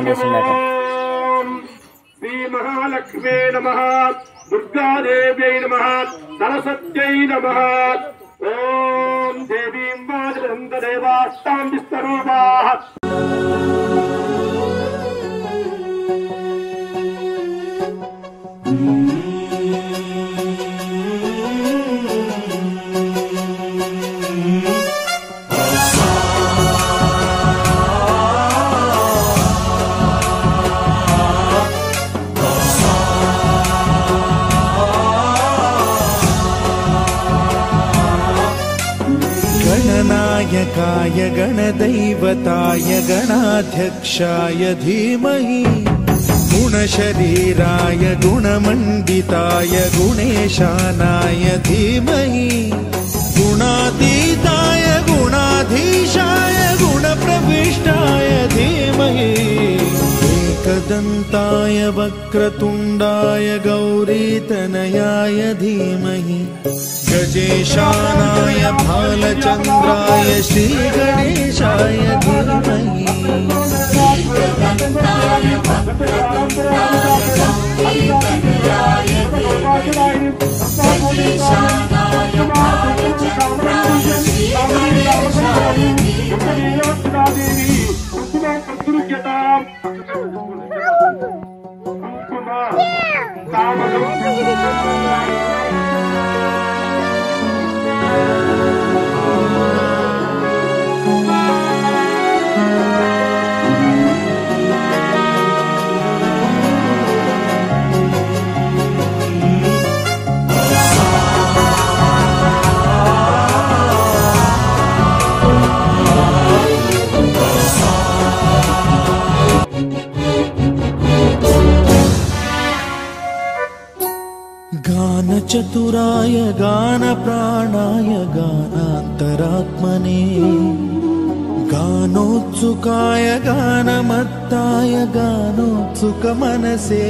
Plan చేసిందట. శ్రీ మహాలక్ష్మే నమః, దుర్గాదేవ్యై నమః, సరస్వత్యై నమః. ఓం దేవీం వాజనందదేవాస్తాం విస్తరూపాః. गणनायकाय गणदैवताय गणाध्यक्षाय धीमहि, गुणशरीराय गुणमण्डिताय गुणेशानाय धीमहि, गुणातीताय गुणाधीशाय गुणप्रविष्टाय धीमहि, एकदन्ताय वक्रतुण्डाय गौरीतनयाय धीमहि, गजेशानाय भालचन्द्राय श्रीगणेशाय धीमहि, गानचतुराय गानप्राणाय गानान्तरात्मने, गानोत्सुकाय गानमत्ताय गानोत्सुकमनसे,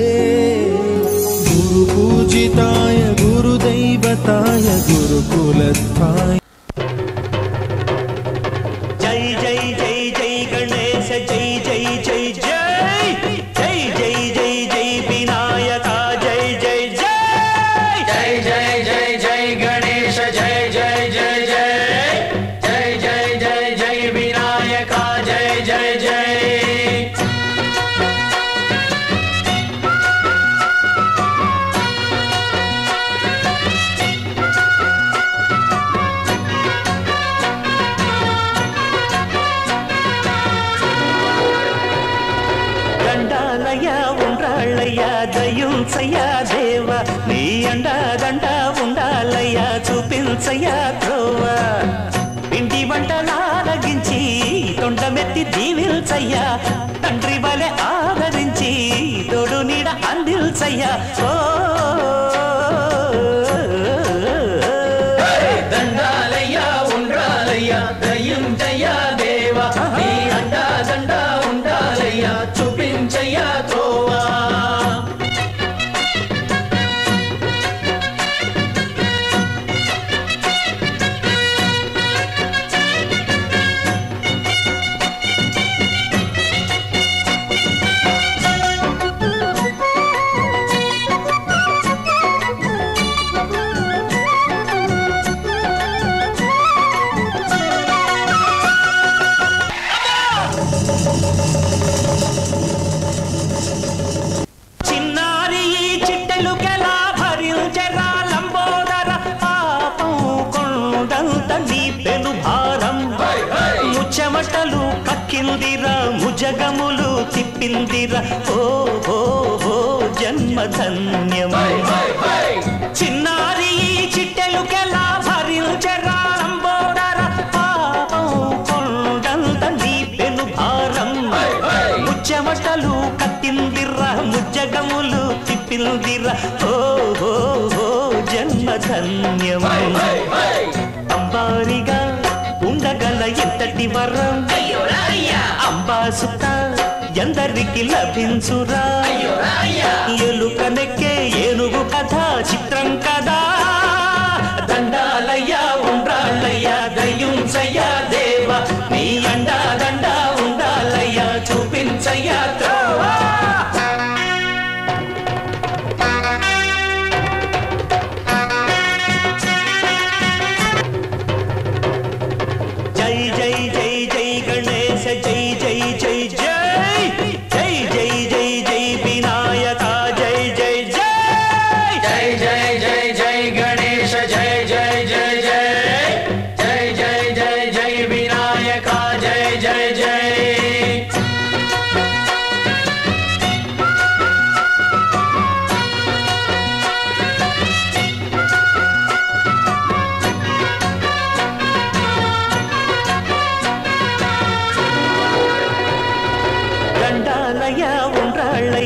गुरुपूजिताय गुरुदैवताय गुरुकुलस्थाय। जय जय जय जय गणेश जय जय जय जय जय जय जय जय विनायका जय जय जय जय जय जय जय गणेश जय जय जय जय जय जय जय जय विनायका जय जय जय। దండాలయ్యా ఉండ్రాళ్ళయ్యా దయుంచయ్యా దేవ, నీ అండా దండ ఉండాలయ్యా చూపించయ్యా త్రోవ, పిండి వంటలారగించి తొండమెత్తి దీవిల్చయ్యా, తండ్రి వలె ఆదరించి తోడు నీడ అందిల్చయ్యా. ఓ దండాలయ్యా ఉండ్రాలయ్యా దయుంచయ్యా దేవ, నీ అండా దండ ఉండాలయ్యా చూపించయ్యా త్రోవా. చిన్నారి ఈ చిట్టెలుకెలా భరించెరా లంబోదర, పాపం కొండంత నీ పెను భారం, ముచ్చమటలు కక్కిందిరా ముజగములు తిప్పిందిరా, ఓ ఓ ఓ జన్మధన్యం. చిన్నారి ఈ చిట్టెలుకెలా భరించెరా లంబోదర, పాపం కొండంత నీ పెను భారం, ముచ్చమటలు కక్కిందిరా ముజ్జగములు తిప్పిందిరా, ఓ ఓ ఓ జన్మధన్యం. అంబారిగా ఉండగల ఎంతటి వరం, అంబాసుత ఎందరికి లభించురా, ఎలుకనెక్కే ఏనుగు కథ చిత్రం కదా. దండాలయ్యా ఉండ్రాళ్ళయ్యా దయుంచయ్యా దేవ, నీ అండా దండ ఉండాలయ్యా చూపించయ్యా త్రోవ.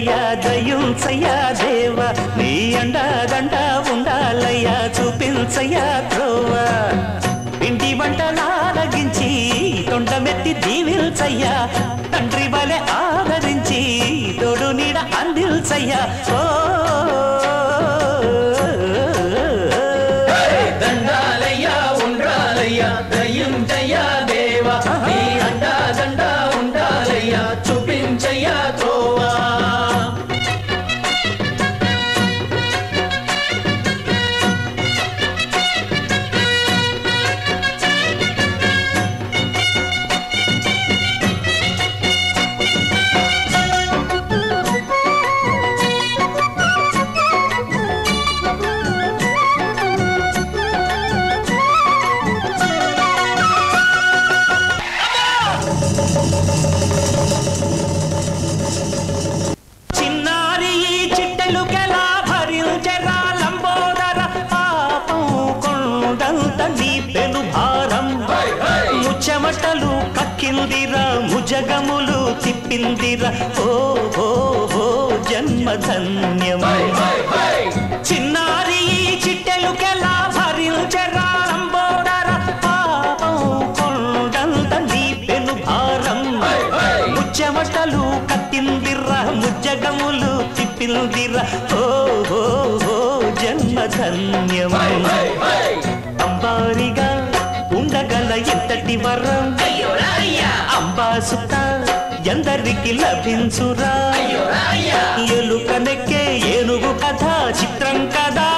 దయించయ్యా దయించయ్యా దేవ నీ అండదండ ఉండాలయ్యా చూపించయ్యా త్రోవ పిండి వంటలారగించి తొండమెత్తి దీవిల్చయ్యా తండ్రి వలె ఆదరించి తోడు నీడ అందిల్చయ్యా ఓ దండాలయ్యా ఉండాలయ్యా దయించయ్యా దేవ నీ అండదండ ఉండాలయ్యా చూపించయ్యా త్రోవా చెమటలు కక్కిందిరా ముజగములు తిప్పిందిరా ఓ ఓ ఓ జన్మధన్యమై చిన్నారి చిట్టెలుకెలా భరించరా లంబోదర పాపం కొండంత నీ పెను భారం ముచ్చమటలు కక్కిందిరా ముజగములు తిప్పిందిరా ఓ ఓ ఓ జన్మధన్యమై అంబారిగా ఉండగల ఎంతటి వరం అంబాసుత ఎందరికి లభించురా ఎలుకనెక్కే ఏనుగు కథ చిత్రం కదా